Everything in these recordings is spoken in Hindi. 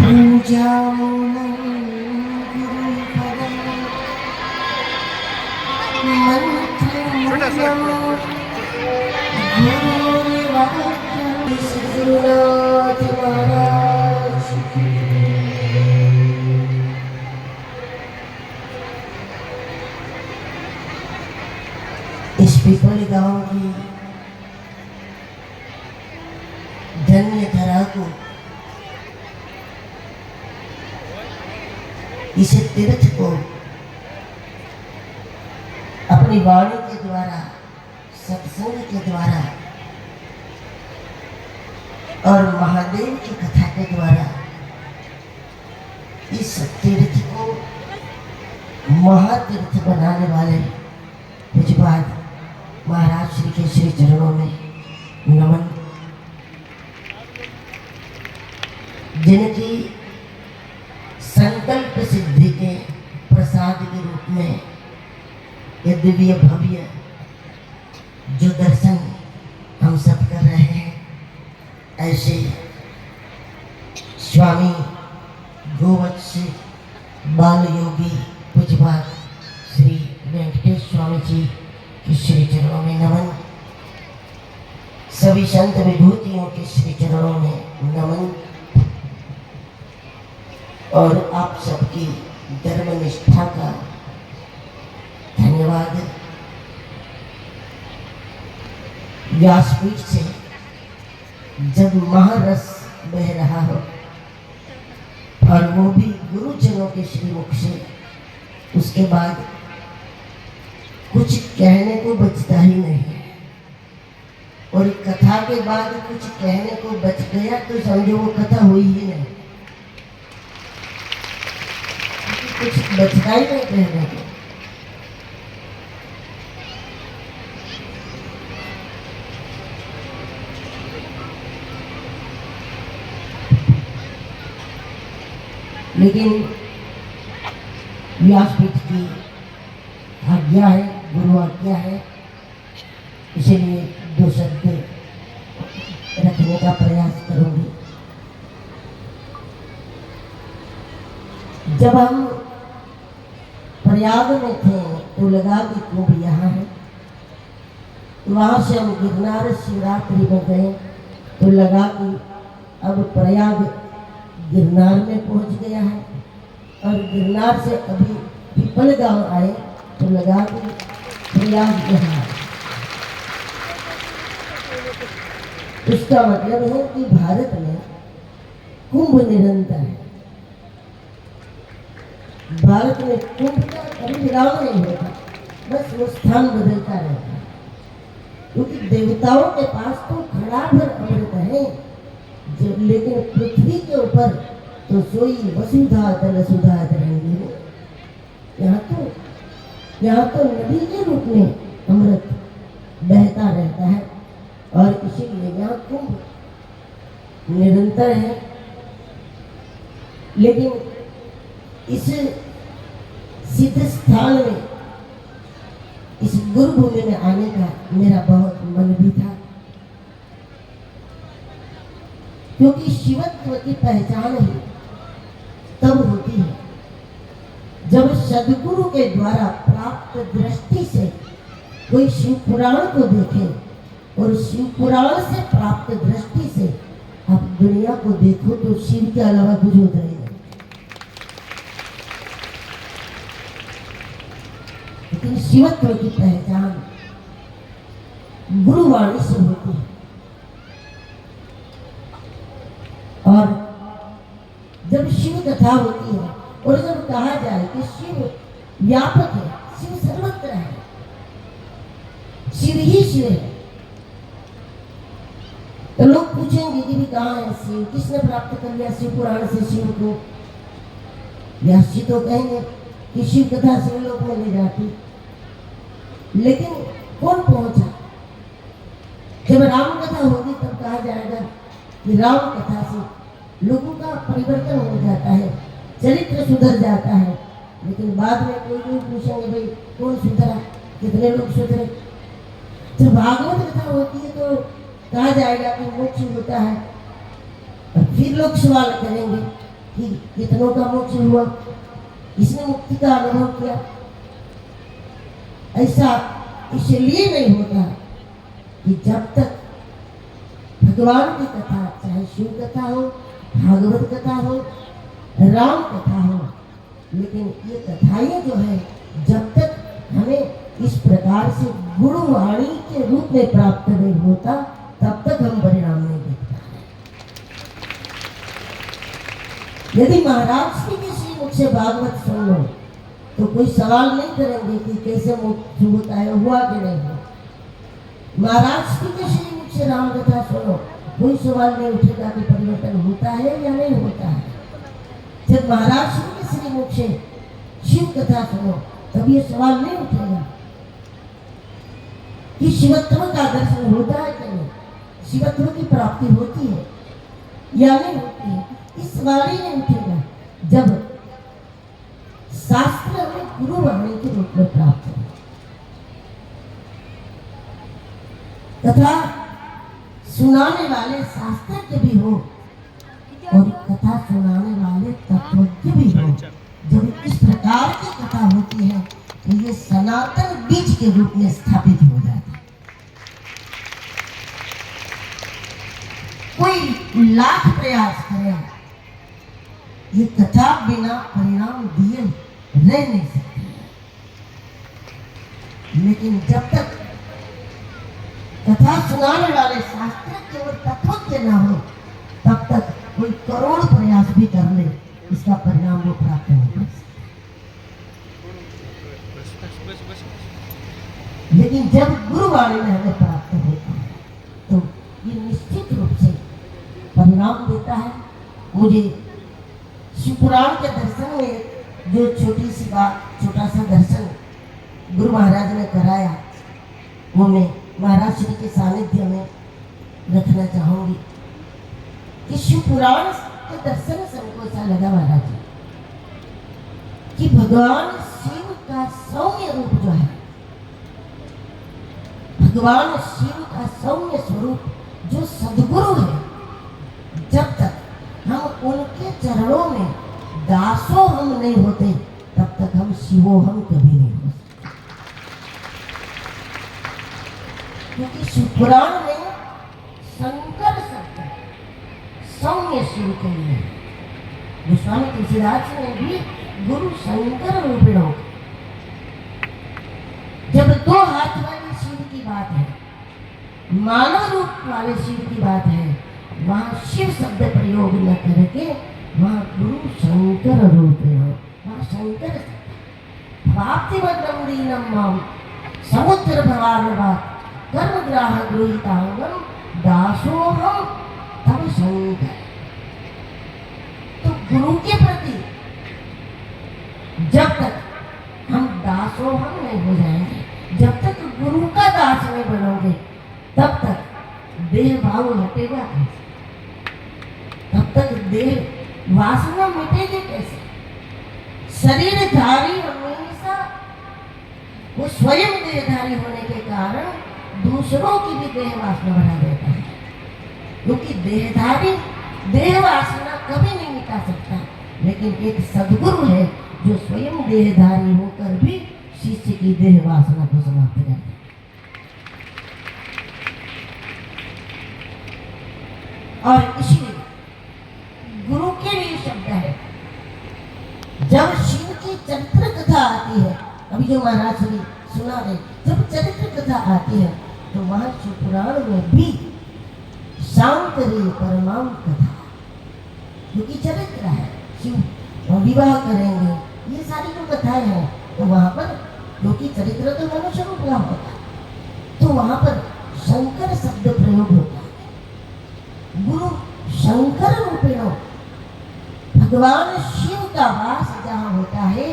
इस पिपल गांव की धन्य धरा को, इस तीर्थ को अपनी वाणी के द्वारा, सत्संग के द्वारा और महादेव की कथा के द्वारा इस तीर्थ को महातीर्थ बनाने वाले पूज्यपाद महाराज श्री के श्री चरणों में नमन। जिनकी संकल्प सिद्धि के प्रसाद के रूप में ये दिव्य भव्य जो दर्शन हम सब कर रहे हैं, ऐसे स्वामी गोवत्स बाल योगी पूज्यपाद श्री वेंकटेश स्वामी जी के श्री चरणों में नमन। सभी संत विभूतियों के श्री चरणों में नमन और आप सबकी धर्मनिष्ठा का धन्यवाद। व्यासपीठ से जब महारस बह रहा हो और वो भी गुरुजनों के श्रीमुख से, उसके बाद कुछ कहने को बचता ही नहीं है। और कथा के बाद कुछ कहने को बच गया तो समझो वो कथा हुई ही नहीं, कुछ बचता ही नहीं कहने को। लेकिन व्यासपीठ की आज्ञा है, गुरु आज्ञा है, इसीलिए दो शब्द रखने का प्रयास करूंगी। जब हम प्रयाग में थे तो लगा कि कुंभ यहाँ है, वहां से हम गिरनार शिवरात्रि में गए तो लगा कि अब प्रयाग गिरनार में पहुंच गया है, और गिरनार से अभी पिपल गांव आए तो लगा कि प्रयाग यहाँ। इसका मतलब है कि भारत में कुंभ निरंतर है। भारत में कुंभ का कभी विराम नहीं होता, बस वो स्थान बदलता रहता है, क्योंकि देवताओं के पास तो खड़ा भर अमृत है, लेकिन पृथ्वी के ऊपर तो सोई वसुधा तल सुधा तरंगी। यहाँ तो नदी के रूप में अमृत बहता रहता है, और इसीलिए यहाँ कुंभ निरंतर है। लेकिन इस सिद्ध स्थान में, इस गुरुभूमि में आने का मेरा बहुत मन भी था, क्योंकि शिवत्व की पहचान ही तब होती है जब सदगुरु के द्वारा प्राप्त दृष्टि से कोई शिव पुराण को देखे, और शिव पुराण से प्राप्त दृष्टि से आप दुनिया को देखो तो शिव के अलावा कुछ होता ही नहीं। लेकिन शिवत्व की पहचान गुरुवाणी से होती है, और जब शिव कथा होती है और जब कहा जाए कि शिव व्यापक है, शिव सर्वत्र है, शिव ही शिव है, तो लोग पूछेंगे कि भी कहाँ है शिव, किसने प्राप्त कर लिया शिव पुराण से शिव को। व्यास जी तो कहेंगे कि शिव कथा शिवलोक में ले जाती, लेकिन कौन पहुंचा? जब राम कथा होगी तब कहा जाएगा कि राम कथा से लोगों का परिवर्तन हो जाता है, चरित्र सुधर जाता है। लेकिन बाद में कोई लोग पूछेंगे भाई कौन सुधरा, कितने लोग सुधरे। जब भागवत कथा होती है तो कहा जाएगा कि मोक्ष होता है, और फिर लोग सवाल करेंगे कि कितनों का मोक्ष हुआ, इसने मुक्ति का अनुभव किया। ऐसा इसलिए नहीं होता कि जब तक भगवान की कथा, चाहे शिव कथा हो, भागवत कथा हो, राम कथा हो, लेकिन ये कथाएं जो है जब तक हमें इस प्रकार से गुरुवाणी के रूप में प्राप्त नहीं होता तब तक हम परिणाम नहीं देख पाते। यदि महाराज जी के श्री मुख से भागवत सुन लो तो कोई सवाल नहीं करेंगे कि कैसे मोक्ष होता है, हुआ कि नहीं हुआ। महाराज जी के श्री मुख से राम कथा सुनो, कोई सवाल नहीं उठेगा कि परिवर्तन होता है या नहीं होता है। जब महाराज जी के श्री मुख से शिव कथा सुनो तब ये सवाल नहीं उठेगा कि शिवत्व का दर्शन होता है कि नहीं, शिवत्व की प्राप्ति होती है या नहीं होती है। इस सवाल ही नहीं उठेगा जब शास्त्र हमें गुरुवाणी के रूप में प्राप्त हो। कथा सुनाने वाले शास्त्रज्ञ भी हो और कथा सुनाने वाले तत्वज्ञ भी हो। जब इस प्रकार की कथा होती है तो ये सनातन बीज के रूप में स्थापित हो जाता है। कोई लाख प्रयास करे, ये कथा बिना परिणाम दिए रह नहीं सकती। लेकिन जब तक कथा सुनाने वाले शास्त्रज्ञ और तत्वज्ञ न हो तब तक कोई करोड़ प्रयास भी कर ले, इसका परिणाम वो प्राप्त नहीं कर सकता। लेकिन जब गुरुवाणी में हमें प्राप्त होता है तो ये निश्चित रूप से परिणाम देता है। मुझे शिवपुराण के दर्शन में जो छोटी सी बात, छोटा सा दर्शन गुरु महाराज ने कराया, वो मैं महाराज श्री के सानिध्य में रखना चाहूंगी कि शिवपुराण के दर्शन से हमको ऐसा लगा महाराज जी कि भगवान शिव का सौम्य रूप जो है, भगवान शिव का सौम्य स्वरूप जो सद्गुरु है, जब तक हम उनके चरणों में दासों हम नहीं होते तब तक हम शिवो हम कभी नहीं हो सकते। क्योंकि शिवपुराण में शंकर शब्द सौम्य शिव के लिए गोस्वामी तुलसीदास ने भी गुरु शंकर रूपिणों, जब दो हाथ वाले शिव की बात है, मानव रूप वाले शिव की बात है, वहाँ शिव शब्द प्रयोग न करके वहाँ गुरु शंकर रूपिणों, वहाँ शंकर भाप्तिमग्रम दीनम माम समुद्र भवानवा कर्मग्राह गृहीतांगम दासोहम तब शंकर। तो गुरु के प्रति जब तक हम दासोहम नहीं हो जाएंगे, जब तक गुरु का दास नहीं बनोगे तब तक देह भाव हटेगा, तब तक देह वासना मिटेगी कैसे। शरीरधारी हमेशा वो स्वयं देहधारी होने के कारण दूसरों की भी देह वासना बढ़ा देता है, क्योंकि देहधारी देह वासना कभी नहीं मिटा सकता। लेकिन एक सद्गुरु है जो स्वयं देहधारी होकर भी शिष्य की देह वासना को समाप्त करता है। और इसलिए गुरु के लिए शब्द है, जब शिव की चरित्र कथा आती है, अभी जो महाराज जी सुना रहे, जब चरित्र कथा आती है तो वहां शिवपुराण में भी शांत रे परमाम कथा, क्योंकि चरित्र है, शिव विवाह करेंगे, ये सारी जो कथाएं हैं, तो वहां पर क्योंकि चरित्र तो मनुष्य रूप का होता है, तो वहां पर शंकर शब्द प्रयोग होता है। गुरु शंकर रूपिणों, भगवान शिव का वास जहाँ होता है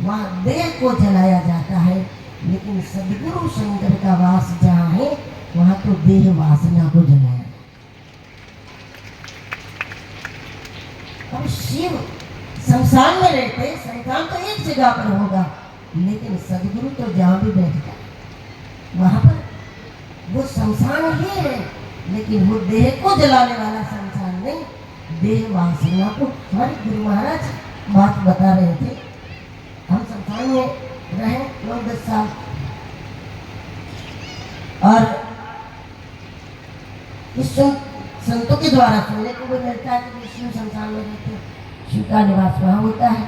वहाँ देह को जलाया जाता है, लेकिन सदगुरु शंकर का वास जहाँ है वहाँ तो देह वासना को जलाया। अब शिव संसार में रहते, संसार तो एक जगह पर होगा, लेकिन सदगुरु तो जहाँ भी बैठ जाए वहाँ पर वो संसार ही है, लेकिन वो देह को जलाने वाला संसार नहीं, देह वासना को। हमारे गुरु महाराज बात बता रहे थे, हम संस्थान में रहे 9-10 साल और इस संतों के द्वारा सुनने को भी मिलता है कि शिव संसार में रहते हैं, शिव का निवास वहां होता है।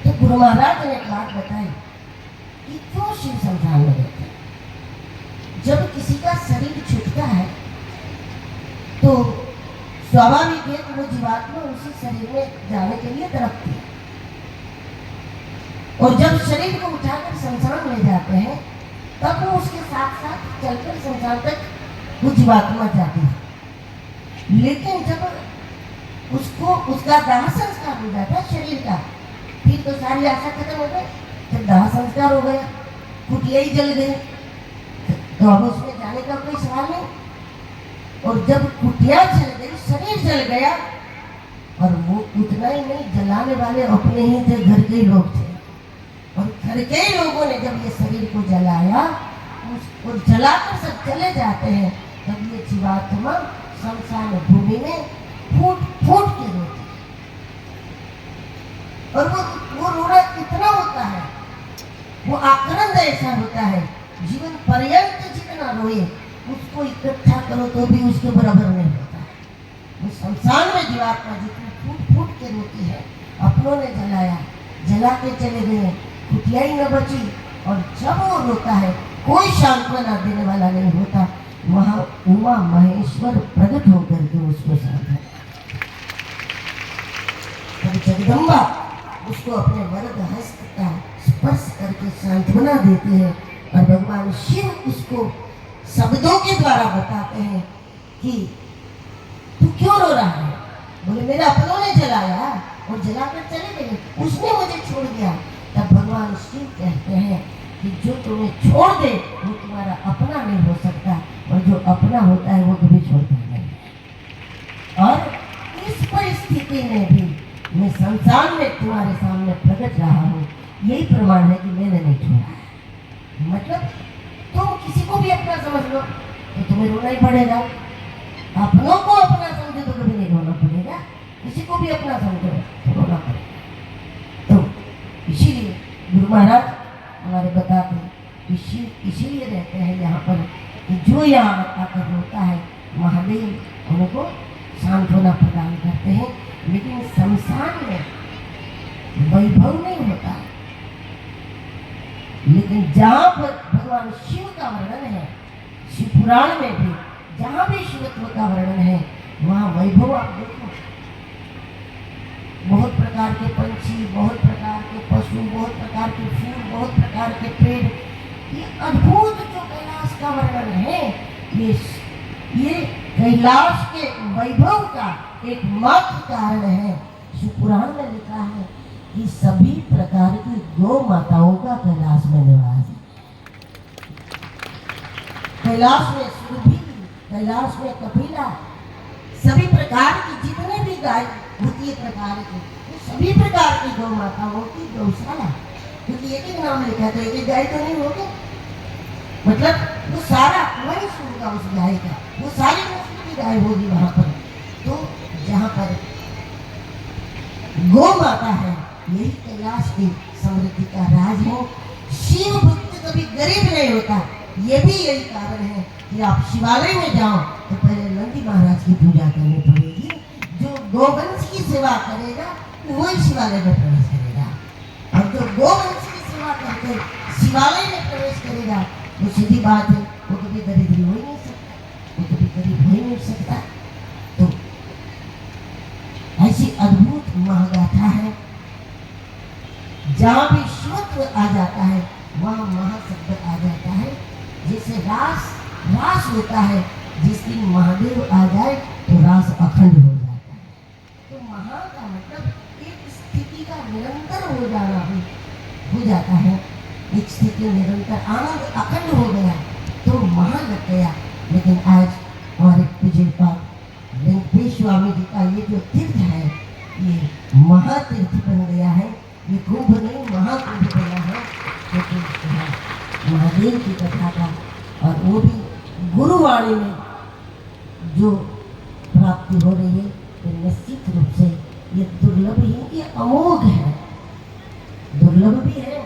तो गुरु महाराज ने एक बात बताई कि क्यों शिव संसार में रहते हैं। जब किसी का शरीर छूटता है तो स्वाभाविक है कि वो जीवात्मा उसी शरीर में जाने के लिए तड़पती है, और जब शरीर को उठाकर संसार में जाते हैं तब वो उसके साथ साथ चलकर संसार तक वो जीवात्मा जाती है। लेकिन जब उसको उसका दाह संस्कार हो जाता है शरीर का, फिर तो सारी आशा खत्म हो गई। जब दाह संस्कार हो गया, कुटिया ही जल गई, तो अब उसमें जाने का कोई सवाल नहीं। और जब कुटिया जल गई, शरीर जल गया, और वो उतना ही नहीं, जलाने वाले अपने ही थे, घर के ही लोग थे। और घर के ही लोगों ने जब ये शरीर को जलाया और जलाकर सब चले जाते हैं, तब ये जीवात्मा शमशान भूमि में फूट फूट के रोती है। और वो रोना इतना होता है, वो आक्रंद ऐसा होता है, जीवन पर्यंत जितना रोए उसको इकट्ठा करो तो भी उसके बराबर नहीं होता है। वो शमशान में जीवात्मा जितनी फूट फूट के रोती है, अपनों ने जलाया, जला के चले गए, कुटिया ही न बची। और जब वो रोता है, कोई सांत्वना देने वाला नहीं होता। वहां उमा महेश्वर प्रकट होकर के उसको सांत्वना, जगदम्बा उसको अपने वरद हस्त का स्पर्श करके सांत्वना देते हैं। और भगवान शिव उसको शब्दों के द्वारा बताते हैं कि तू क्यों रो रहा है। बोले मेरे अपनों ने जलाया और जलाकर चले गए, उसने मुझे छोड़ दिया। तब भगवान शिव कहते हैं कि जो तुम्हें छोड़ दे वो तुम्हारा अपना नहीं हो सकता, और जो अपना होता है वो कभी छोड़ता नहीं है। और इस परिस्थिति में भी मैं संसार में तुम्हारे सामने प्रकट रहा हूँ, यही प्रमाण है कि मैंने नहीं छोड़ा है। मतलब तुम किसी को भी अपना समझ लो तो तुम्हें रोना ही पड़ेगा, अपनों को अपना समझो तो कभी नहीं रोना पड़ेगा, किसी को भी अपना समझो तो रोना पड़ेगा। तो इसीलिए गुरु महाराज हमारे बताते हैं कि शिव इसीलिए रहते हैं यहाँ पर कि जो यहाँ आकर रोता है महादेव उनको सांत्वना प्रदान करते हैं। लेकिन शमशान में वैभव नहीं होता, लेकिन जहाँ पर भगवान शिव का वर्णन है, शिव पुराण में भी जहाँ भी शिवत्व का वर्णन है वहाँ वैभव आप देखो, बहुत प्रकार के पंछी, बहुत प्रकार के पशु, बहुत प्रकार के फूल, बहुत प्रकार के पेड़, ये अद्भुत जो कैलाश का वर्णन है, ये कैलाश के वैभव का एकमात्र कारण है। शिव पुराण में लिखा है कि सभी प्रकार की गौ माताओं का कैलाश में निवास है। कैलाश में सुरभि, कैलाश में कपिला, सभी प्रकार की जितने भी गाय होती है प्रकार की, तो सभी प्रकार की गौ माताओं की गौशाला, क्योंकि एक एक नाम लिखा तो एक एक गाय तो नहीं होगी, मतलब वो सारा वंश होगा उस गाय का, वो सारी नस्ल की गाय होगी वहां पर। तो जहाँ पर गौ माता है, यही कैलाश की समृद्धि का राज है। शिव भक्त कभी गरीब नहीं होता, ये भी यही कारण है कि आप शिवालय में जाओ तो पहले नंदी महाराज की पूजा करनी पड़ेगी। जो गोवंश की सेवा करेगा वही शिवालय में प्रवेश करेगा, और जो गोवंश की सेवा करके शिवालय में प्रवेश करेगा वो सीधी बात है, वो कभी दरिद्री हो ही नहीं सकता, वो कभी गरीब हो ही नहीं सकता। तो ऐसी अद्भुत महागाथा है, जहाँ भी शिवत्व आ जाता है वहाँ महाशब्द आ जाता है। जैसे रास रास होता है, जिस दिन महादेव आ जाए तो रास अखंड हो जाता है। तो महा का मतलब एक स्थिति का निरंतर हो जाना हो जाता है, एक स्थिति निरंतर आनंद अखंड हो गया तो महा लग गया। लेकिन आज हमारे पूज्य पाद वेंकटेश स्वामी जी का ये जो तीर्थ है, ये महातीर्थ बन गया है। ये कुंभ नहीं, महाकुंभ बना है, क्योंकि महादेव की कथा का, और वो भी गुरुवाणी में जो प्राप्ति हो रही है, तो निश्चित रूप से ये दुर्लभ ही, ये अमोघ है। दुर्लभ भी है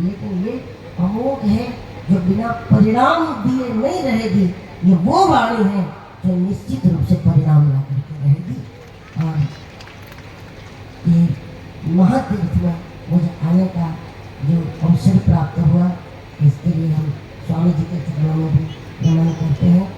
लेकिन ये अमोघ है, जो बिना परिणाम दिए नहीं रहेगी। ये वो वाणी है जो निश्चित रूप से परिणाम ला करके रहेगी। और ये महातीर्थ में मुझे आने का जो अवसर प्राप्त हुआ, इसके लिए हम स्वामी जी के चरणों में भी नमन करते हैं।